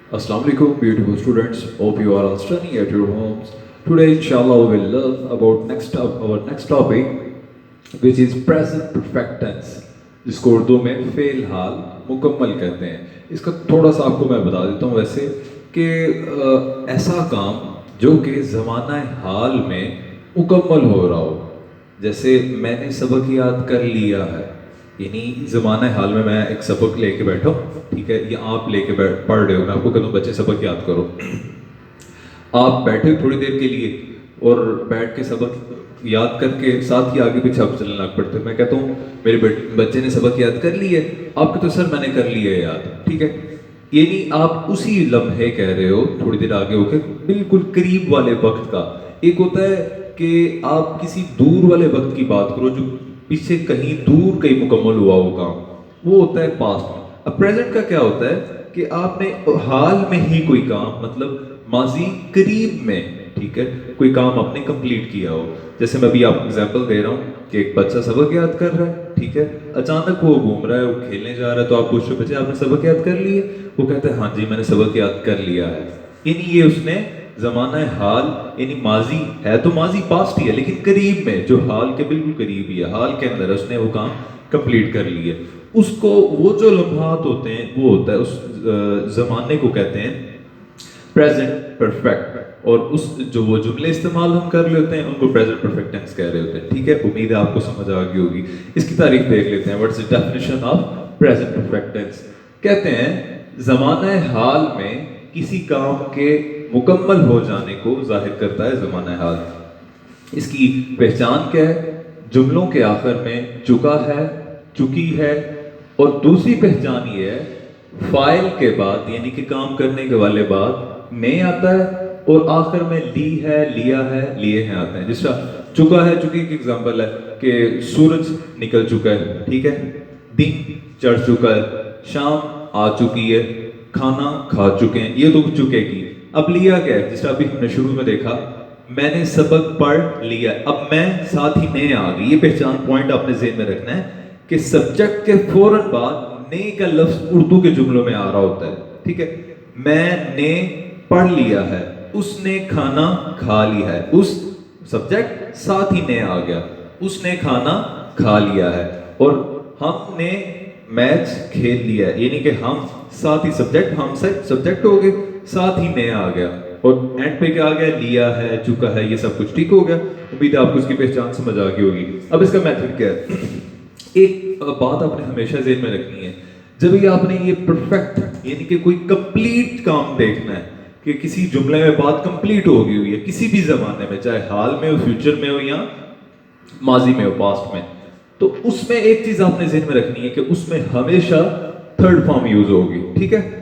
Assalamu alaikum, beautiful students. Hope you are all studying at your homes. Today, inshallah, we will learn about our next topic, which is present perfect tense, जिसको उर्दू में fail हाल मुकम्मल कहते हैं। इसका थोड़ा सा आपको मैं बता देता हूँ वैसे कि ऐसा काम जो कि ज़माना हाल में मुकम्मल हो रहा हो, जैसे मैंने सबक याद कर लिया है, यानी ज़माना हाल में मैं एक सबक लेके बैठा हूँ, ठीक है, या आप लेके पढ़ रहे हो, मैं आपको कहता हूँ बच्चे सबक याद करो। आप बैठे थोड़ी देर के लिए और बैठ के सबक याद करके साथ ही आगे पीछे आप चलने लग पड़ते हैं। मैं कहता हूँ मेरे बच्चे ने सबक याद कर लिए, आपके तो सर मैंने कर लिया है याद, ठीक है। ये नहीं आप उसी लम्हे कह रहे हो, थोड़ी देर आगे होके बिल्कुल करीब वाले वक्त का। एक होता है कि आप किसी दूर वाले वक्त की बात करो जो पीछे कहीं दूर कहीं मुकम्मल हुआ हो काम, वो होता है पास्ट में। अब प्रेजेंट का क्या होता है कि आपने हाल में ही कोई काम, मतलब माजी करीब में, ठीक है, कोई काम आपने कंप्लीट किया हो। जैसे मैं अभी आपको एग्जांपल दे रहा हूँ कि एक बच्चा सबक याद कर रहा है, ठीक है, अचानक वो घूम रहा है, वो खेलने जा रहा है, तो आप पूछ रहे बच्चे आपने सबक याद कर लिए? वो कहता है हाँ जी मैंने सबक याद कर लिया है। यानी ये उसने जमाना हाल, यानी माजी है तो माजी पास्ट ही है लेकिन करीब में, जो हाल के बिल्कुल करीब ही है, हाल के अंदर उसने वो काम कंप्लीट कर लिया। उसको वो जो लम्हात होते हैं वो होता है, उस जमाने को कहते हैं प्रेजेंट परफेक्ट। और उस जो वो जुमले इस्तेमाल हम कर लेते हैं उनको प्रेजेंट परफेक्ट टेंस कह रहे होते हैं, ठीक है। उम्मीद है आपको समझ आ गई होगी। इसकी तारीफ देख लेते हैं। What's the definition of present perfect tense? कहते हैं ज़माना हाल में किसी काम के मुकम्मल हो जाने को जाहिर करता है ज़माना हाल। इसकी पहचान क्या है? जुमलों के आखिर में चुका है, चुकी है, और दूसरी पहचान ये है फाइल के बाद, यानी कि काम करने के वाले बाद में आता है, और आखिर में ली है, लिया है, लिए हैं आते हैं। जिस तरह चुका है, चुकी की एग्जांपल है कि सूरज निकल चुका है, ठीक है, दिन चढ़ चुका है, शाम आ चुकी है, खाना खा चुके हैं, ये तो चुके की। अब लिया क्या है? जिस तरह अभी हमने शुरू में देखा, मैंने सबक पढ़ लिया, अब मैं साथ ही ने आ गई। ये पहचान पॉइंट आपने ज़हन में रखना है कि सब्जेक्ट के फौरन बाद ने का लफ्ज उर्दू के जुमलों में आ रहा होता है, ठीक है। मैंने पढ़ लिया है, उसने खाना खा लिया है, उस सब्जेक्ट साथ ही ने आ गया, उसने खाना खा लिया है। और हमने मैच खेल लिया है, यानी कि हम साथ ही सब्जेक्ट, हम से सब्जेक्ट हो गए, साथ ही ने आ गया, और एंड पे क्या आ गया? लिया है, चुका है, ये सब कुछ ठीक हो गया। उम्मीद है आपको इसकी पहचान समझ आ गई होगी। अब इसका मेथड क्या है? एक बात आपने हमेशा ज़हन में रखनी है, जब ये आपने ये परफेक्ट, यानी कि कोई कंप्लीट काम देखना है कि किसी जुमले में बात कंप्लीट हो गई हुई है किसी भी जमाने में, चाहे हाल में हो, फ्यूचर में हो, या माजी में हो, पास्ट में, तो उसमें एक चीज आपने ज़हन में रखनी है कि उसमें हमेशा थर्ड फॉर्म यूज होगी, ठीक है।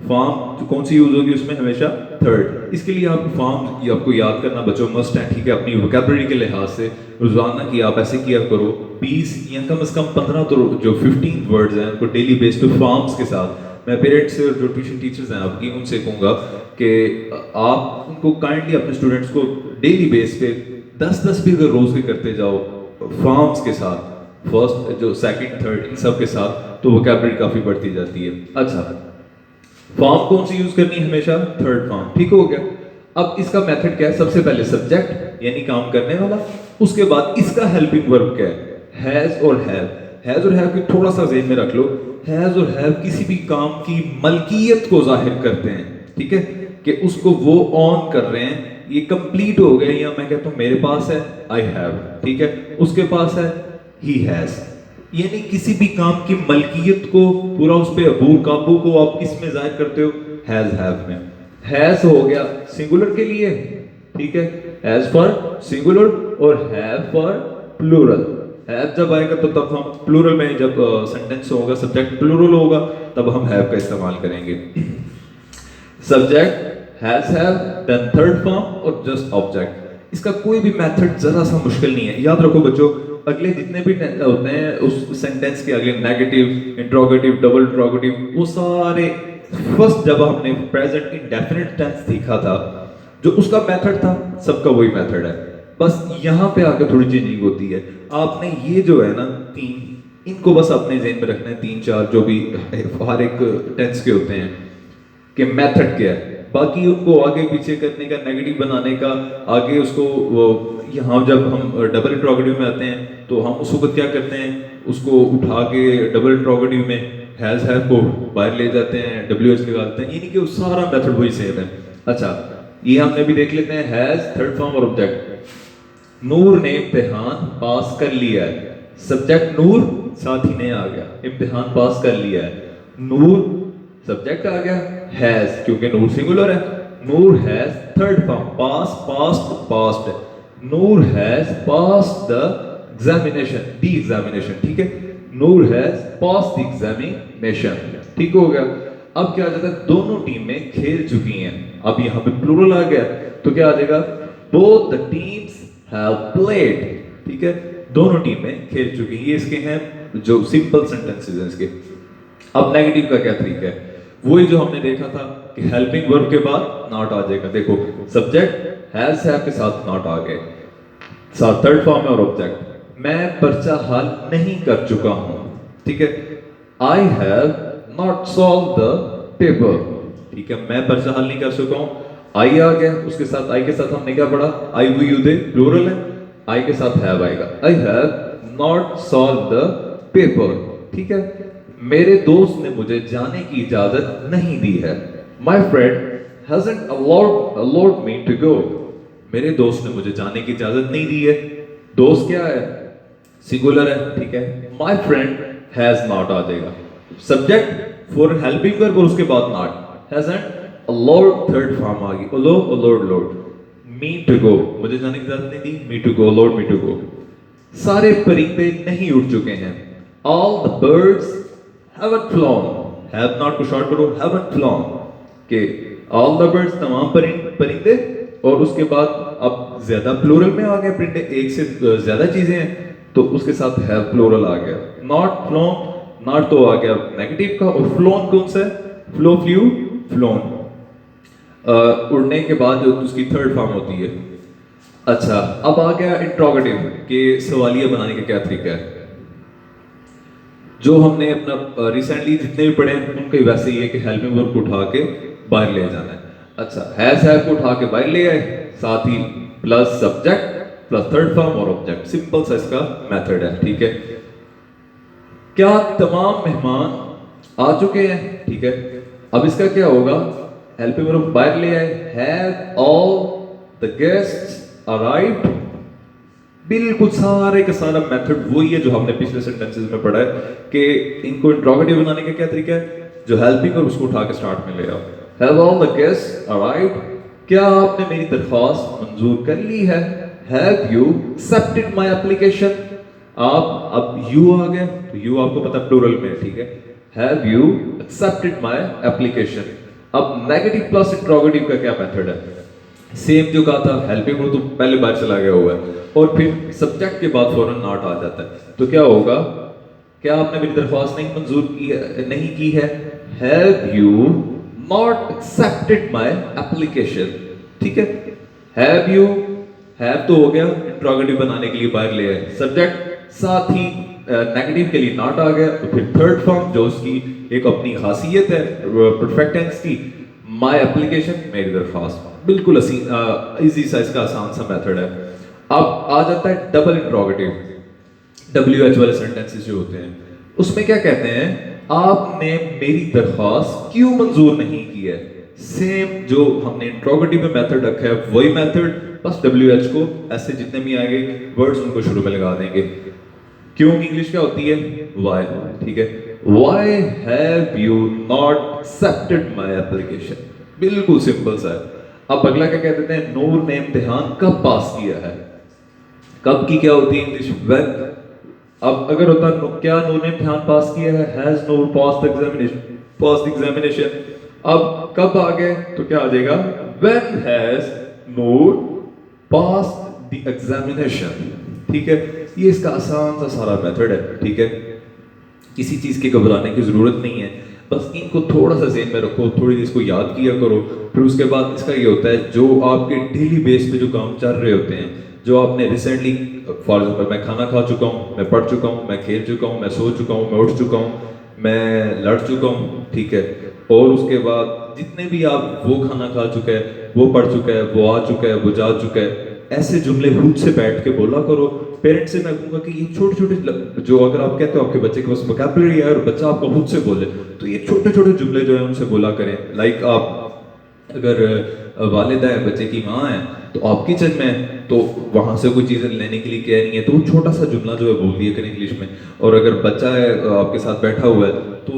फॉर्म कौन सी यूज होगी उसमें? हमेशा थर्ड। इसके लिए आप फॉर्म आपको याद करना बच्चों मस्ट है, ठीक है। अपनी वोकैबुलरी के लिहाज से रोजाना की आप ऐसे किया करो 20 या कम से कम 15, तो जो 15 वर्ड्स हैं उनको डेली बेस पे फॉर्म्स के साथ। मैं पेरेंट्स से और जो ट्यूशन टीचर्स हैं आपकी, उनसे कहूँगा कि आप उनको काइंडली अपने स्टूडेंट्स को डेली बेस पे 10-10 भी अगर रोज के करते जाओ फॉर्म्स के साथ, फर्स्ट जो सेकंड थर्ड इन सब के साथ, तो वोकैबुलरी काफी बढ़ती जाती है। अच्छा, फॉर्म कौन सी यूज करनी है? हमेशा थर्ड फॉर्म, ठीक हो गया। अब इसका मेथड क्या है? सबसे पहले सब्जेक्ट यानी काम करने वाला, उसके बाद इसका हेल्पिंग वर्ब क्या है? हैज और हैव। हैज और हैव की थोड़ा सा ज़हन में रख लो। हैज और हैव किसी भी काम की मलकियत को जाहिर करते हैं, ठीक है, कि उसको वो ऑन कर रहे हैं, ये कंप्लीट हो गए, या मैं कहता हूं मेरे पास है आई हैव, ठीक है, उसके पास है ही हैज। यानी किसी भी काम की मलकियत को, पूरा उस पे अबूर काबू को आप किस में जाहिर करते हो? हैज हैव में। हैज हो गया सिंगुलर के लिए, ठीक है, हैज फॉर सिंगुलर, और हैव फॉर प्लूरल। हैव जब आएगा तो तब हम प्लूरल में, जब सेंटेंस होगा सब्जेक्ट प्लूरल होगा तब हम हैव का इस्तेमाल करेंगे। Subject have, then third form, और जस्ट ऑब्जेक्ट। इसका कोई भी मेथड जरा सा मुश्किल नहीं है। याद रखो बच्चों, अगले जितने भी होते हैं उस सेंटेंस के अगले नेगेटिव, इंट्रोगेटिव, डबल इंट्रोगेटिव, वो सारे फर्स्ट जब हमने प्रेजेंट इंडेफिनिट टेंस सीखा था, जो उसका मेथड था, सबका वही मेथड है। बस यहाँ पे आकर थोड़ी चेंजिंग होती है। आपने ये जो है ना तीन, इनको बस अपने ज़हन में रखना है, तीन चार जो भी हर एक टेंस के होते हैं। कि मेथड क्या है। बाकी उनको आगे पीछे करने का, नेगेटिव बनाने का, आगे उसको यहाँ जब हम डबल इंट्रोगेटिव में आते हैं तो हम उस वक्त क्या करते हैं, उसको उठा के डबल इंट्रोगेटिव में हैज हैव को बाहर ले जाते हैं, WH निकालते हैं, यानी कि वो सारा मेथड वही सेम है। अच्छा, ये हमने भी देख लेते हैं, हैज थर्ड फॉर्म और ऑब्जेक्ट। नूर ने इम्तिहान पास कर लिया है, सब्जेक्ट नूर, साथ ही ने आ गया, इम्तिहान पास कर लिया है, नूर सब्जेक्ट आ गया, हैज क्योंकि नूर सिंगुलर है, Noor has third form, pass past past, Noor has passed the examination, the examination, ठीक है, Noor has passed the examination, ठीक हो गया। अब क्या आ जाता है, दोनों टीमें खेल चुकी हैं, अब यहाँ पे प्लूरल आ गया तो क्या आ जाएगा, both the teams have played, ठीक है, दोनों टीमें खेल चुकी हैं। ये इसके हैं जो सिंपल सेंटेंसेस हैं इसके। अब नेगेटिव का क्या तरीका है, वही जो हमने देखा था कि हेल्पिंग वर्ब के बाद नॉट आ जाएगा। देखो सब्जेक्ट हैज हैव के साथ नॉट आ गए, साथ थर्ड फॉर्म और ऑब्जेक्ट। मैं पर्चा हल नहीं कर चुका हूं, ठीक है, I have not solve the paper, ठीक है, मैं पर्चा हल नहीं कर चुका हूं, आई आ गया, उसके साथ आई के साथ हमने क्या पढ़ा, आई वी यू दे प्लूरल है, आई के साथ हैव आएगा, I have not solve the paper, ठीक है, मेरे दोस्त ने मुझे जाने की इजाजत नहीं दी है, my friend hasn't allowed me to go, मेरे दोस्त ने मुझे जाने की इजाजत नहीं दी है, दोस्त क्या है, सिंगुलर है, ठीक है, माई फ्रेंड हैज नॉट आ जाएगा, सब्जेक्ट फॉर हेल्पिंग वर्ब और उसके बाद not, hasn't allowed third form आ गई, allowed me to go, मुझे जाने की इजाजत नहीं दी, me to go, allowed me to go, सारे परिंदे नहीं उड़ चुके हैं, all the birds haven't flown, have not को शॉर्ट करो, haven't flown, के all the birds तमाम परिंदे, और उसके बाद अब ज्यादा प्लूरल में आ गया परिंदे, एक से ज्यादा चीजें हैं तो उसके साथ have प्लूरल आ गया, not flown, not तो आ गया नेगेटिव का, और flown कौन सा है, flow flew flown, उड़ने के बाद जो उसकी थर्ड फॉर्म होती है। अच्छा, अब आ गया इंट्रोगेटिव के सवालिया बनाने का क्या तरीका है, जो हमने अपना रिसेंटली जितने भी पढ़े हैं उनके वैसे ही है कि हेल्पिंग वर्ब को उठा के बाहर ले जाना है। अच्छा, हैज हैव को उठा के बाहर ले आए, साथ ही plus subject plus third form और ऑब्जेक्ट, सिंपल सा इसका मेथड है, ठीक है। क्या तमाम मेहमान आ चुके हैं, ठीक है, अब इसका क्या होगा, हेल्पिंग वर्ब बाहर ले आए, have all the guests arrived, बिल्कुल सारे का सारा मेथड वही है जो हमने पिछले सेंटेंसेस में पढ़ा है कि इनको इंट्रोगेटिव बनाने का क्या तरीका है, जो हेल्पिंग और उसको उठा के स्टार्ट में ले आओ, have all the guests arrived, क्या आपने मेरी दरख्वास्त मंजूर कर ली है, have you accepted my application, आप अब यू आ गया तो यू आपको पता प्लूरल में, ठीक है, have you accepted my application. अब नेगेटिव प्लस इंट्रोगेटिव का क्या मेथड है, सेम जो कहा था, हेल्पिंग वर्ब तो पहले बार चला गया हुआ है और फिर सब्जेक्ट के बाद फौरन नॉट आ जाता है, तो क्या होगा, क्या आपने मेरी दरख्वास्त नहीं मंजूर की है, नहीं की है, have you not accepted my application, ठीक है, हैव यू, हैव तो हो गया इंट्रोगेटिव बनाने के लिए बाहर ले आए, सब्जेक्ट साथ ही नेगेटिव के लिए नॉट आ गया, तो फिर थर्ड फॉर्म जो उसकी एक अपनी खासियत है परफेक्ट टेंस की, माय एप्लीकेशन, मेरी दरख्वास्त, बिल्कुल इजी सा इसका आसान सा मेथड है। अब आ जाता है डबल इंट्रोगेटिव, WH वाले सेंटेंसेस जो होते हैं उसमें क्या कहते हैं, आपने मेरी दरख्वास्त क्यों मंजूर नहीं की है, सेम जो हमने इंट्रोगेटिव में मेथड रखा है वही मेथड, बस WH को ऐसे जितने भी आएंगे वर्ड्स उनको शुरू में लगा देंगे। क्यों इंग्लिश क्या होती है, why, ठीक है, why have you not accepted my application, बिल्कुल सिंपल सा है। अब अगला क्या कह देते हैं, नूर ने इम्तिहान कब पास किया है, कब की क्या होती है इंग्लिश, when। अब अगर होता क्या नूर ने इम्तिहान पास किया है, has Noor passed the examination, अब कब आ गए तो क्या आ जाएगा, when has Noor passed the examination, ठीक है, ये इसका आसान सा सारा मेथड है, ठीक है, किसी चीज के घबराने की जरूरत नहीं है, बस इनको थोड़ा सा ज़हन में रखो, थोड़ी इसको याद किया करो, फिर उसके बाद इसका ये होता है जो आपके डेली बेस पे जो काम चल रहे होते हैं, जो आपने रिसेंटली, फॉर एग्जाम्पल मैं खाना खा चुका हूँ, मैं पढ़ चुका हूँ, मैं खेल चुका हूँ, मैं सो चुका हूँ, मैं उठ चुका हूँ, मैं लड़ चुका हूँ, ठीक है, और उसके बाद जितने भी आप वो खाना खा चुका है, वो पढ़ चुका है, वो आ चुका है, वो जा चुका है, ऐसे जुमले खुद से बैठ के बोला करो। पेरेंट्स से मैं कहूंगा कि ये छोटे छोटे जो अगर आप कहते हो आपके बच्चे के पास वोकैबुलरी है और बच्चा आपको खुद से बोले, तो ये छोटे छोटे जुमले जो है उनसे बोला करें। लाइक आप अगर वालिदा है, बच्चे की माँ है, तो आप किचन में हैं, तो वहां से कोई चीज़ें लेने के लिए कह रही है, तो वो छोटा सा जुमला जो है बोल दिया करें इंग्लिश में। और अगर बच्चा है आपके साथ बैठा हुआ है, तो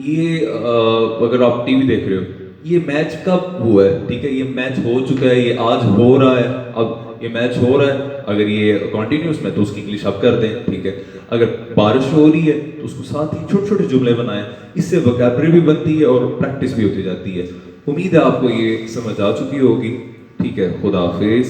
ये अगर आप टीवी देख रहे हो, ये मैच कब हुआ है, ठीक है, ये मैच हो चुका है, ये आज हो रहा है, अब ये मैच हो रहा है। अगर ये कॉन्टिन्यूस में तो उसकी इंग्लिश आप कर दें, ठीक है। अगर बारिश हो रही है तो उसको साथ ही छोटे छोटे जुमले बनाएं, इससे वोकैबुलरी भी बनती है और प्रैक्टिस भी होती जाती है। उम्मीद है आपको ये समझ आ चुकी होगी। ठीक है, खुदा हाफिज।